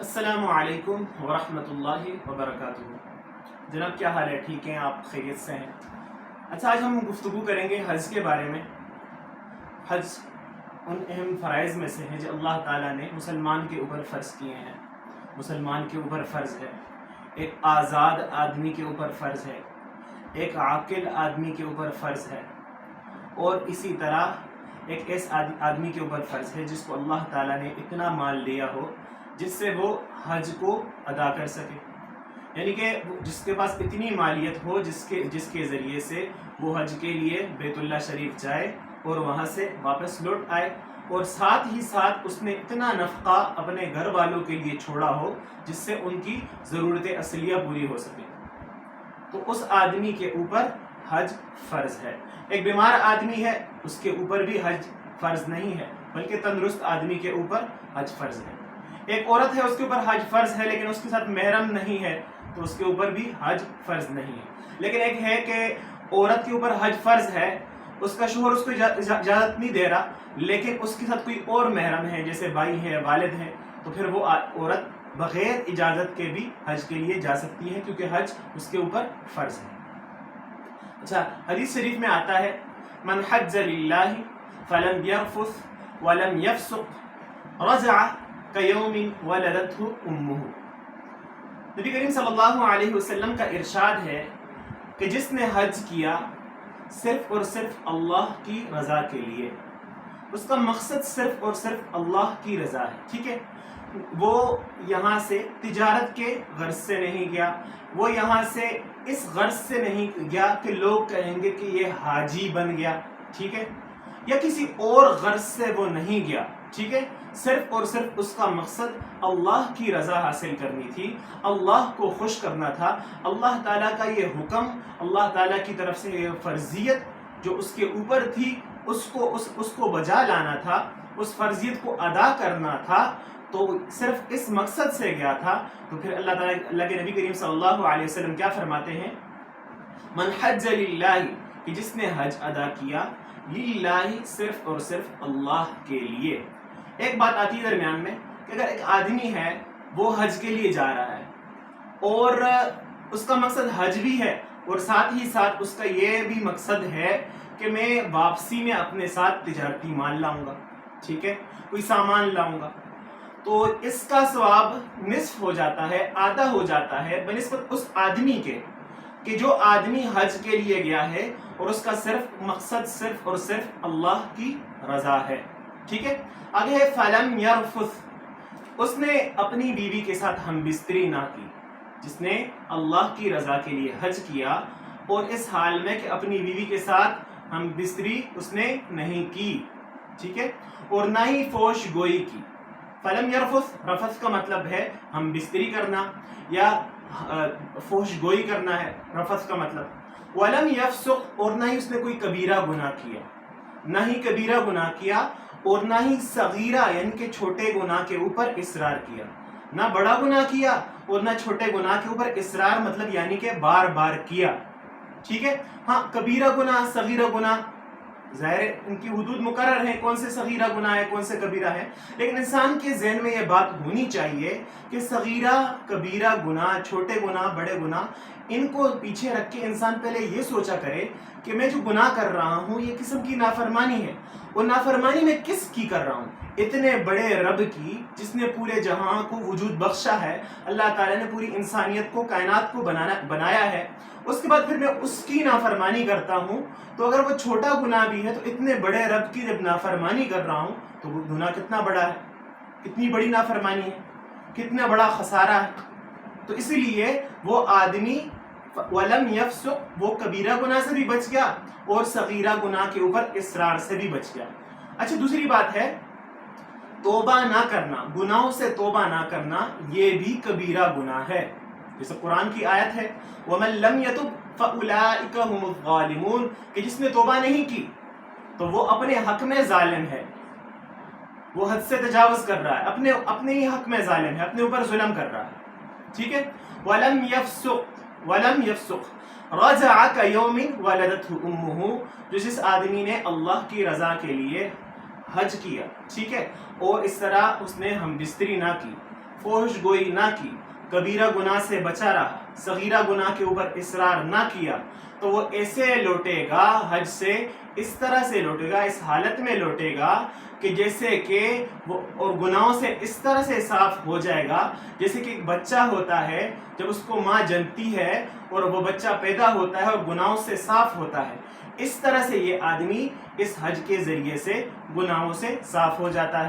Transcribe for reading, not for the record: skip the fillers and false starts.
السلام علیکم ورحمۃ اللہ وبرکاتہ۔ جناب کیا حال ہے؟ ٹھیک ہیں آپ؟ خیریت سے ہیں؟ اچھا، آج ہم گفتگو کریں گے حج کے بارے میں۔ حج ان اہم فرائض میں سے ہے جو اللہ تعالیٰ نے مسلمان کے اوپر فرض کیے ہیں۔ مسلمان کے اوپر فرض ہے، ایک آزاد آدمی کے اوپر فرض ہے، ایک عاقل آدمی کے اوپر فرض ہے، اور اسی طرح ایک ایسا آدمی کے اوپر فرض ہے جس کو اللہ تعالیٰ نے اتنا مال دیا ہو جس سے وہ حج کو ادا کر سکے، یعنی کہ جس کے پاس اتنی مالیت ہو جس کے ذریعے سے وہ حج کے لیے بیت اللہ شریف جائے اور وہاں سے واپس لوٹ آئے، اور ساتھ ہی ساتھ اس نے اتنا نفقہ اپنے گھر والوں کے لیے چھوڑا ہو جس سے ان کی ضرورت اصلیہ پوری ہو سکے، تو اس آدمی کے اوپر حج فرض ہے۔ ایک بیمار آدمی ہے، اس کے اوپر بھی حج فرض نہیں ہے، بلکہ تندرست آدمی کے اوپر حج فرض ہے۔ ایک عورت ہے، اس کے اوپر حج فرض ہے لیکن اس کے ساتھ محرم نہیں ہے، تو اس کے اوپر بھی حج فرض نہیں ہے۔ لیکن ایک ہے کہ عورت کے اوپر حج فرض ہے، اس کا شوہر اس کو اجازت نہیں دے رہا، لیکن اس کے ساتھ کوئی اور محرم ہے جیسے بھائی ہے، والد ہے، تو پھر وہ عورت بغیر اجازت کے بھی حج کے لیے جا سکتی ہے، کیونکہ حج اس کے اوپر فرض ہے۔ اچھا، حدیث شریف میں آتا ہے من حج للہ فلم یرفث ولم یفسق رجع کیوم ولدتہ امہ۔ نبی کریم صلی اللہ علیہ وسلم کا ارشاد ہے کہ جس نے حج کیا صرف اور صرف اللہ کی رضا کے لیے، اس کا مقصد صرف اور صرف اللہ کی رضا ہے، ٹھیک ہے، وہ یہاں سے تجارت کے غرض سے نہیں گیا، وہ یہاں سے اس غرض سے نہیں گیا کہ لوگ کہیں گے کہ یہ حاجی بن گیا، ٹھیک ہے، یا کسی اور غرض سے وہ نہیں گیا، ٹھیک ہے، صرف اور صرف اس کا مقصد اللہ کی رضا حاصل کرنی تھی، اللہ کو خوش کرنا تھا، اللہ تعالیٰ کا یہ حکم، اللہ تعالیٰ کی طرف سے یہ فرضیت جو اس کے اوپر تھی اس کو بجا لانا تھا، اس فرضیت کو ادا کرنا تھا، تو صرف اس مقصد سے گیا تھا، تو پھر اللہ کے نبی کریم صلی اللہ علیہ وسلم کیا فرماتے ہیں؟ من حج للہ، کہ جس نے حج ادا کیا للہ، صرف اور صرف اللہ کے لیے۔ ایک بات آتی ہے درمیان میں کہ اگر ایک آدمی ہے وہ حج کے لیے جا رہا ہے اور اس کا مقصد حج بھی ہے اور ساتھ ہی ساتھ اس کا یہ بھی مقصد ہے کہ میں واپسی میں اپنے ساتھ تجارتی مال لاؤں گا، ٹھیک ہے، کوئی سامان لاؤں گا، تو اس کا ثواب نصف ہو جاتا ہے، آدھا ہو جاتا ہے بنسبت اس آدمی کے کہ جو آدمی حج کے لیے گیا ہے اور اس کا صرف مقصد صرف اور صرف اللہ کی رضا ہے، ٹھیک ہے۔ آگے ہے فلم یرفث، اس نے اپنی بیوی کے ساتھ ہم بستری نہ کی، جس نے اللہ کی رضا کے لیے حج کیا اور اس حال میں کہ اپنی بیوی کے ساتھ ہم بستری اس نے نہیں کی، ٹھیک ہے، اور نہ ہی فوش گوئی کی۔ فلم یرفث، رفث کا مطلب ہے ہم بستری کرنا یا فوش گوئی کرنا ہے رفث کا مطلب۔ ولم یفسق، اور نہ ہی اس نے کوئی کبیرہ گناہ کیا، نہ ہی کبیرہ گناہ کیا اور نہ ہی صغیرہ یعنی کہ چھوٹے گناہ کے اوپر اصرار کیا، نہ بڑا گناہ کیا اور نہ چھوٹے گناہ کے اوپر اصرار مطلب یعنی کہ بار بار کیا، ٹھیک ہے۔ ہاں، کبیرہ گناہ صغیرہ گناہ ظاہر ان کی حدود مقرر ہیں، کون سے صغیرہ گناہ ہے کون سے کبیرہ ہے، لیکن انسان کے ذہن میں یہ بات ہونی چاہیے کہ صغیرہ کبیرہ گناہ، چھوٹے گناہ بڑے گناہ، ان کو پیچھے رکھ کے انسان پہلے یہ سوچا کرے کہ میں جو گناہ کر رہا ہوں یہ قسم کی نافرمانی ہے، اور نافرمانی میں کس کی کر رہا ہوں؟ اتنے بڑے رب کی، جس نے پورے جہاں کو وجود بخشا ہے، اللہ تعالیٰ نے پوری انسانیت کو، کائنات کو بنایا ہے، اس کے بعد پھر میں اس کی نافرمانی کرتا ہوں، تو اگر وہ چھوٹا گناہ بھی ہے تو اتنے بڑے رب کی جب نافرمانی کر رہا ہوں تو وہ گناہ کتنا بڑا ہے، کتنی بڑی نافرمانی ہے، کتنا بڑا خسارہ ہے۔ تو اسی لیے وہ آدمی ولم یفسق، وہ کبیرہ گناہ سے بھی بچ گیا اور صغیرہ گناہ کے اوپر اصرار سے بھی بچ گیا۔ اچھا، دوسری بات ہے توبہ نہ کرنا، گناہوں سے توبہ نہ کرنا، یہ بھی کبیرہ گناہ ہے، جیسے قرآن کی آیت ہے وَمَن لَمْ يَتُبْ فَأُولَٰئِكَ هُمُ الظَّالِمُونَ، کہ جس نے توبہ نہیں کی تو وہ اپنے حق میں ظالم ہے، وہ حد سے تجاوز کر رہا ہے، اپنے ہی حق میں ظالم ہے، اپنے اوپر ظلم کر رہا ہے، ٹھیک ہے۔ وَلَمْ يَفْسُقْ رَجَعَ كَيَوْمٍ وَلَدَتْهُ أُمُّهُ، جو جس آدمی نے اللہ کی رضا کے لیے حج کیا، ٹھیک ہے، اور اس طرح اس نے ہم بستری نہ کی، فحش گوئی نہ کی، کبیرہ گناہ سے بچا رہا، صغیرہ گناہ کے اوپر اصرار نہ کیا، تو وہ ایسے لوٹے گا حج سے، اس طرح سے لوٹے گا، اس حالت میں لوٹے گا کہ جیسے کہ وہ اور گناہوں سے اس طرح سے صاف ہو جائے گا جیسے کہ ایک بچہ ہوتا ہے جب اس کو ماں جنتی ہے اور وہ بچہ پیدا ہوتا ہے اور گناہوں سے صاف ہوتا ہے، اس طرح سے یہ آدمی اس حج کے ذریعے سے گناہوں سے صاف ہو جاتا ہے۔